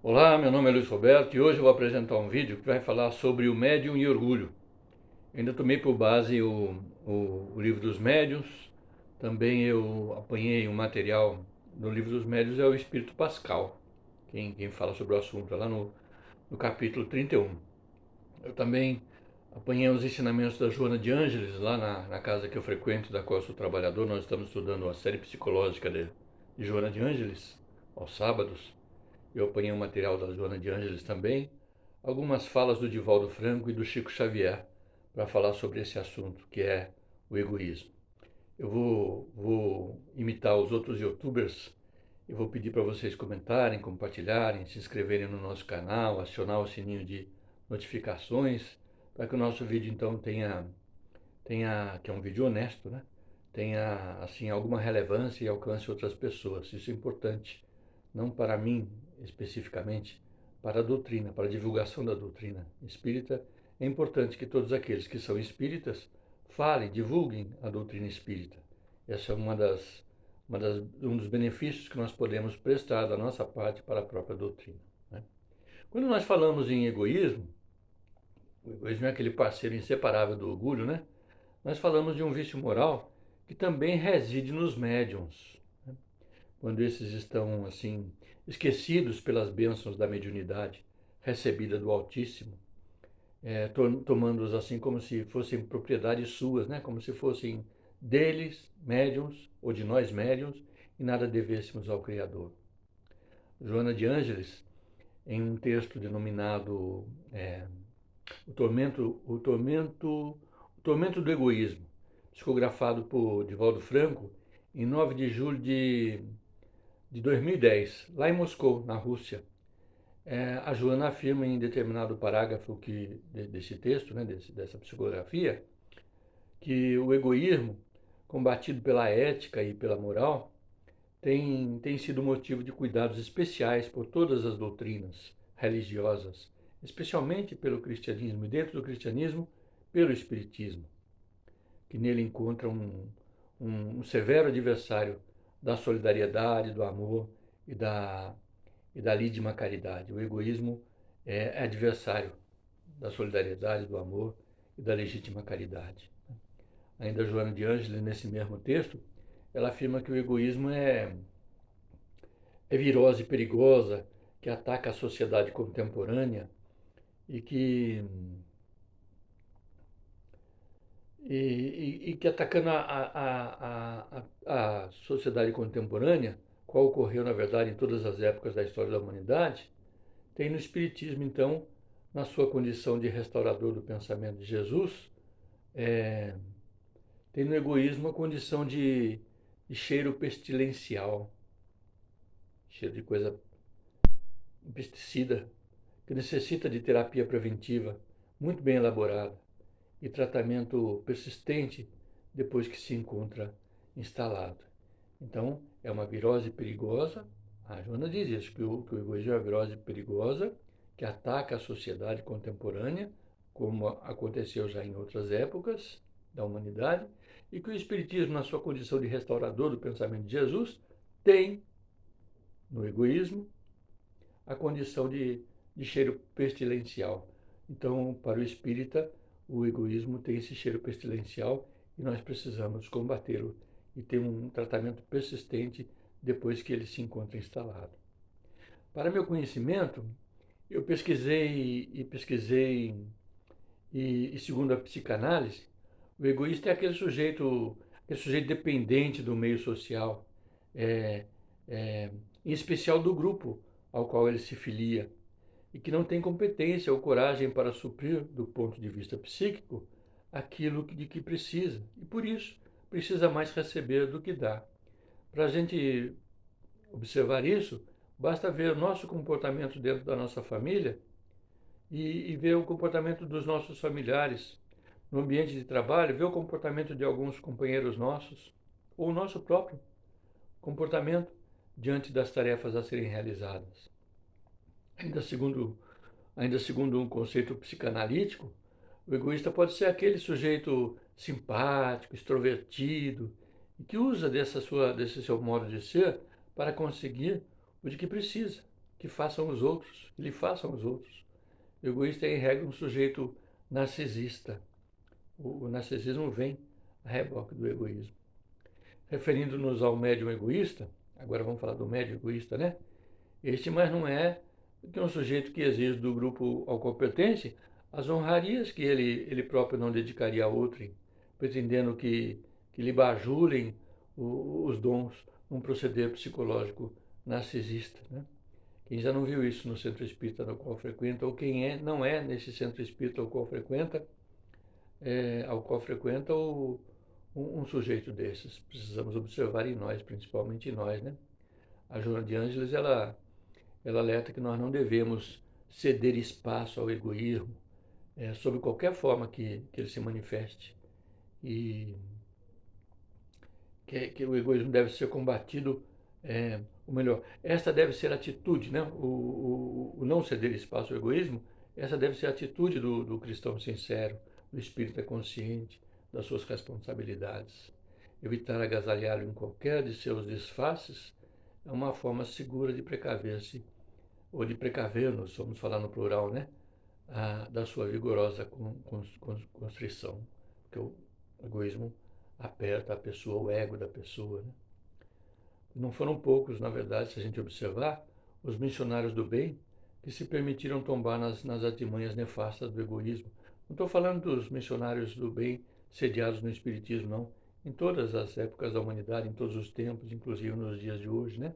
Olá, meu nome é Luiz Roberto e hoje eu vou apresentar um vídeo que vai falar sobre o médium e orgulho. Ainda tomei por base o livro dos médiuns, também eu apanhei um material no livro dos médiuns, é o Espírito Pascal, quem fala sobre o assunto, é lá no capítulo 31. Eu também apanhei os ensinamentos da Joana de Ângeles, lá na casa que eu frequento, da qual eu sou trabalhador. Nós estamos estudando a série psicológica de Joana de Ângeles, aos sábados. Eu apanhei um material da Joana de Ângeles também, algumas falas do Divaldo Franco e do Chico Xavier para falar sobre esse assunto, que é o egoísmo. Eu vou imitar os outros youtubers e vou pedir para vocês comentarem, compartilharem, se inscreverem no nosso canal, acionar o sininho de notificações, para que o nosso vídeo então que é um vídeo honesto, né? Tenha assim alguma relevância e alcance outras pessoas. Isso é importante, não para mim especificamente, para a doutrina, para a divulgação da doutrina espírita. É importante que todos aqueles que são espíritas falem, divulguem a doutrina espírita. Essa é um dos benefícios que nós podemos prestar da nossa parte para a própria doutrina, né? Quando nós falamos em egoísmo, o egoísmo é aquele parceiro inseparável do orgulho, né? Nós falamos de um vício moral que também reside nos médiums, né? Quando esses estão assim esquecidos pelas bênçãos da mediunidade recebida do Altíssimo, tomando-os assim como se fossem propriedades suas, né? Como se fossem deles, médiums, ou de nós médiums, e nada devêssemos ao Criador. Joana de Ângeles, em um texto denominado o Tormento, o Tormento, o Tormento do Egoísmo, psicografado por Divaldo Franco, em 9 de julho de 2010, lá em Moscou, na Rússia. A Joana afirma em determinado parágrafo desse texto, né, dessa psicografia, que o egoísmo, combatido pela ética e pela moral, tem sido motivo de cuidados especiais por todas as doutrinas religiosas, especialmente pelo cristianismo e, dentro do cristianismo, pelo espiritismo, que nele encontra um severo adversário da solidariedade, do amor e da lídima caridade. O egoísmo é adversário da solidariedade, do amor e da legítima caridade. Ainda Joana de Ângeles, nesse mesmo texto, ela afirma que o egoísmo é virose perigosa, que ataca a sociedade contemporânea e que atacando a sociedade contemporânea, qual ocorreu na verdade em todas as épocas da história da humanidade, tem no Espiritismo então, na sua condição de restaurador do pensamento de Jesus, é, tem no egoísmo a condição de cheiro pestilencial, cheiro de coisa pesticida, que necessita de terapia preventiva muito bem elaborada e tratamento persistente depois que se encontra instalado. Então, é uma virose perigosa. A Joana diz isso, que o egoísmo é uma virose perigosa que ataca a sociedade contemporânea, como aconteceu já em outras épocas da humanidade, e que o Espiritismo, na sua condição de restaurador do pensamento de Jesus, tem no egoísmo a condição de cheiro pestilencial. Então, para o espírita, o egoísmo tem esse cheiro pestilencial e nós precisamos combatê-lo e ter um tratamento persistente depois que ele se encontra instalado. Para meu conhecimento, eu pesquisei e segundo a psicanálise, o egoísta é aquele sujeito dependente do meio social, é, em especial do grupo ao qual ele se filia, e que não tem competência ou coragem para suprir, do ponto de vista psíquico, aquilo de que precisa, e por isso precisa mais receber do que dar. Para a gente observar isso, basta ver o nosso comportamento dentro da nossa família e ver o comportamento dos nossos familiares. No ambiente de trabalho, ver o comportamento de alguns companheiros nossos, ou o nosso próprio comportamento diante das tarefas a serem realizadas. Ainda segundo, ainda segundo um conceito psicanalítico, o egoísta pode ser aquele sujeito simpático, extrovertido, que usa desse seu modo de ser para conseguir o de que precisa. que façam os outros, que lhe façam os outros. O egoísta é, em regra, um sujeito narcisista. O narcisismo vem a reboque do egoísmo. Referindo-nos ao médium egoísta, agora vamos falar do médium egoísta, né? Este mais não é que um sujeito que exige do grupo ao qual pertence as honrarias que ele próprio não dedicaria a outrem, pretendendo que lhe bajulem os dons num proceder psicológico narcisista. Né? Quem já não viu isso no centro espírita no qual frequenta, ou quem não é nesse centro espírita ao qual frequenta um sujeito desses. Precisamos observar em nós, principalmente em nós. Né? A Joana de Ângeles, ela alerta que nós não devemos ceder espaço ao egoísmo, sob qualquer forma que ele se manifeste. E que o egoísmo deve ser combatido, ou melhor, esta deve ser a atitude, né? O não ceder espaço ao egoísmo, essa deve ser a atitude do cristão sincero, do espírita consciente das suas responsabilidades. Evitar agasalhá-lo em qualquer de seus disfarces é uma forma segura de precaver-se, ou de precaver-nos, vamos falar no plural, né? Da sua vigorosa constrição. Porque o egoísmo aperta a pessoa, o ego da pessoa. Né? Não foram poucos, na verdade, se a gente observar, os missionários do bem que se permitiram tombar nas artimanhas nefastas do egoísmo. Não estou falando dos missionários do bem sediados no Espiritismo, não. Em todas as épocas da humanidade, em todos os tempos, inclusive nos dias de hoje, né?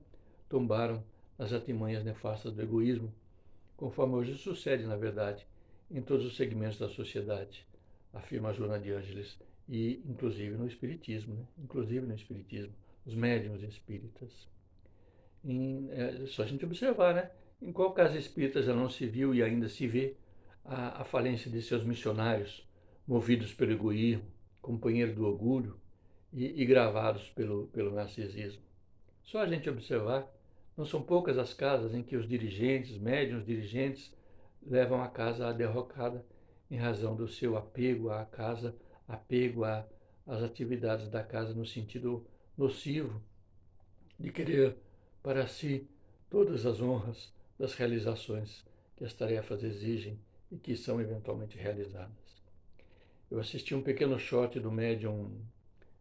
Tombaram nas artimanhas nefastas do egoísmo, conforme hoje sucede, na verdade, em todos os segmentos da sociedade, afirma a Joana de Ângeles, e inclusive no Espiritismo, né? Inclusive no Espiritismo, os médiuns espíritas. Só a gente observar, né? Em qual casa espírita já não se viu e ainda se vê a falência de seus missionários, movidos pelo egoísmo, companheiro do orgulho e gravados pelo narcisismo. Só a gente observar, não são poucas as casas em que os dirigentes, médiuns dirigentes, levam a casa à derrocada em razão do seu apego à casa, apego às atividades da casa no sentido nocivo de querer para si todas as honras das realizações que as tarefas exigem e que são eventualmente realizadas. Eu assisti um pequeno short do médium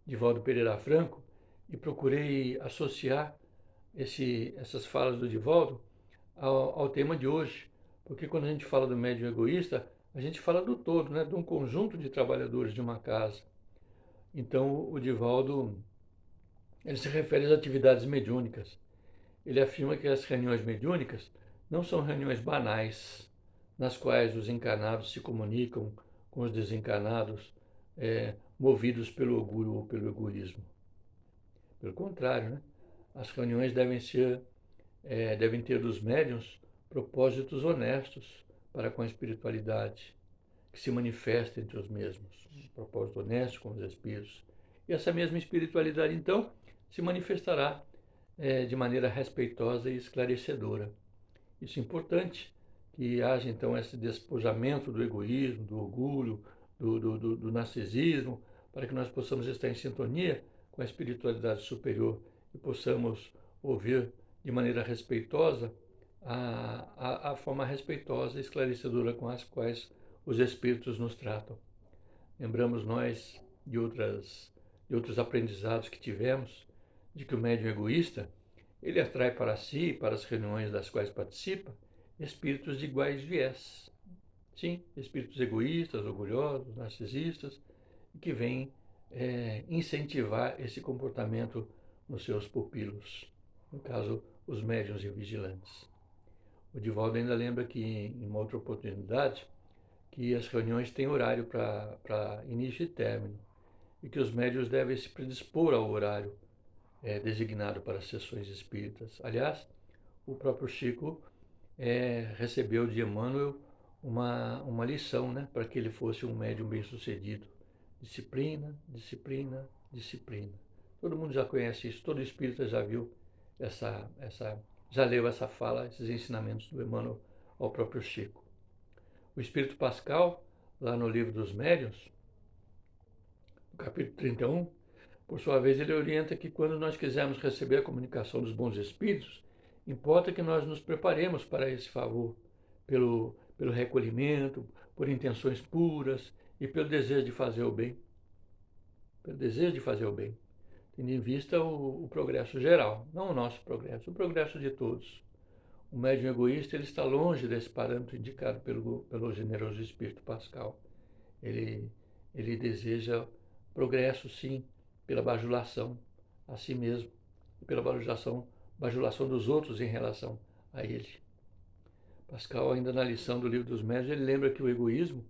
Divaldo Pereira Franco e procurei associar essas falas do Divaldo ao tema de hoje, porque quando a gente fala do médium egoísta, a gente fala do todo, né, de um conjunto de trabalhadores de uma casa. Então, o Divaldo, ele se refere às atividades mediúnicas. Ele afirma que as reuniões mediúnicas não são reuniões banais, nas quais os encarnados se comunicam com os desencarnados, movidos pelo orgulho ou pelo egoísmo. Pelo contrário, né? As reuniões devem ter dos médiuns propósitos honestos para com a espiritualidade, que se manifesta entre os mesmos. Um propósito honesto com os espíritos. E essa mesma espiritualidade, então, se manifestará de maneira respeitosa e esclarecedora. Isso é importante, que haja, então, esse despojamento do egoísmo, do orgulho, do narcisismo, para que nós possamos estar em sintonia com a espiritualidade superior e possamos ouvir de maneira respeitosa a forma respeitosa e esclarecedora com as quais os espíritos nos tratam. Lembramos nós de outros aprendizados que tivemos, de que o médium egoísta, ele atrai para si e para as reuniões das quais participa, espíritos de iguais viés. Sim, espíritos egoístas, orgulhosos, narcisistas, que vêm incentivar esse comportamento nos seus pupilos, no caso, os médiuns e vigilantes. O Divaldo ainda lembra que, em uma outra oportunidade, que as reuniões têm horário para início e término, e que os médiuns devem se predispor ao horário designado para as sessões espíritas. Aliás, o próprio Chico recebeu de Emmanuel uma lição, né, para que ele fosse um médium bem-sucedido. Disciplina, disciplina, disciplina. Todo mundo já conhece isso, todo espírita já viu já leu essa fala, esses ensinamentos do Emmanuel ao próprio Chico. O Espírito Pascal, lá no Livro dos Médiuns, no capítulo 31, por sua vez, ele orienta que quando nós quisermos receber a comunicação dos bons espíritos, Importa que nós nos preparemos para esse favor, pelo recolhimento, por intenções puras e pelo desejo de fazer o bem. Pelo desejo de fazer o bem, tendo em vista o progresso geral, não o nosso progresso, o progresso de todos. O médium egoísta ele está longe desse parâmetro indicado pelo generoso Espírito Pascal. Ele, ele deseja progresso, sim, pela bajulação a si mesmo, pela bajulação dos outros em relação a ele. Pascal, ainda na lição do Livro dos Médiuns, ele lembra que o egoísmo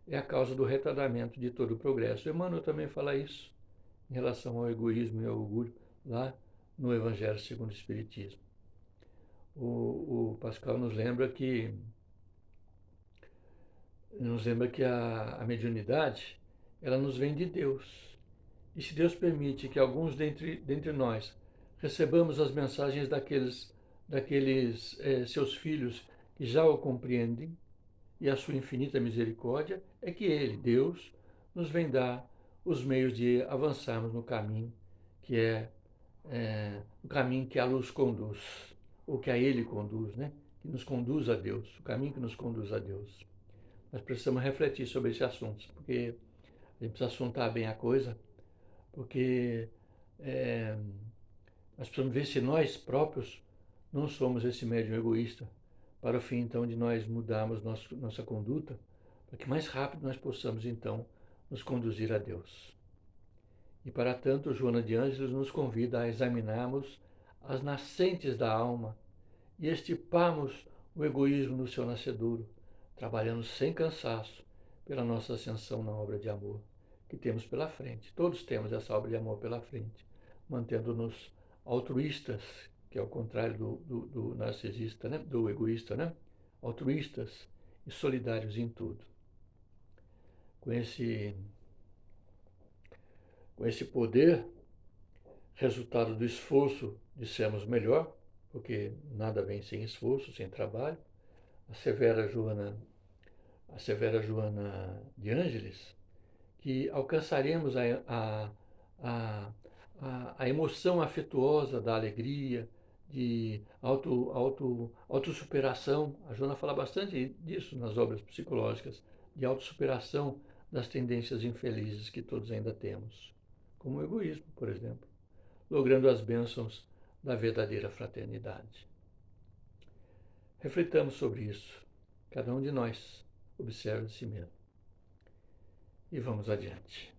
é a causa do retardamento de todo o progresso. Emmanuel também fala isso em relação ao egoísmo e ao orgulho, lá no Evangelho segundo o Espiritismo. O Pascal nos lembra que a mediunidade, ela nos vem de Deus. E se Deus permite que alguns dentre nós recebamos as mensagens daqueles seus filhos que já o compreendem, e a sua infinita misericórdia, é que Ele, Deus, nos vem dar os meios de avançarmos no caminho que o caminho que a luz conduz, ou que a Ele conduz, né? Que nos conduz a Deus, o caminho que nos conduz a Deus. Nós precisamos refletir sobre esse assunto, porque a gente precisa assuntar bem a coisa, porque nós precisamos ver se nós próprios não somos esse médium egoísta, para o fim, então, de nós mudarmos nossa conduta, para que mais rápido nós possamos, então, nos conduzir a Deus. E, para tanto, Joana de Ângeles nos convida a examinarmos as nascentes da alma e extirparmos o egoísmo no seu nascedouro, trabalhando sem cansaço pela nossa ascensão na obra de amor que temos pela frente. Todos temos essa obra de amor pela frente, mantendo-nos altruístas, que é o contrário do narcisista, né? Do egoísta, né? Altruístas e solidários em tudo. Com esse poder, resultado do esforço de sermos melhor, porque nada vem sem esforço, sem trabalho, a severa Joana de Ângeles, que alcançaremos a emoção afetuosa da alegria, de autossuperação. A Joana fala bastante disso nas obras psicológicas, de autossuperação das tendências infelizes que todos ainda temos, como o egoísmo, por exemplo, logrando as bênçãos da verdadeira fraternidade. Refletamos sobre isso, cada um de nós observa de si mesmo. E vamos adiante.